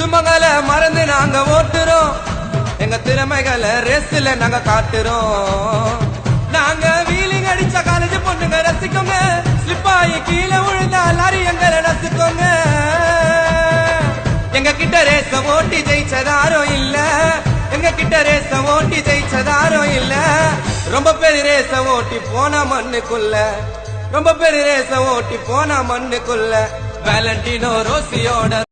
குடும்பங்களை மறந்து நாங்க ஓட்டுறோம், எங்க திறமைகளை ரேஸ்ல நாங்க காட்டுறோம். நாங்க வீலிங் அடிச்ச காலேஜ் பொண்ணுங்க ரசிக்கோங்க, ஸ்லிப்பாயி கீழே விழுந்தா லாரி எங்களை ரசிக்கோங்க. எங்க கிட்ட ரேச ஓட்டி ஜெயிச்சதாரோ இல்ல, எங்க கிட்ட ரேச ஓட்டி ஜெயிச்சதாரோ இல்ல. ரொம்ப பெரிய ரேச ஓட்டி போன மண்ணுக்குள்ள, ரொம்ப பெரிய ரேச ஓட்டி போன மண்ணுக்குள்ள வேலண்டினோ ரோசியோட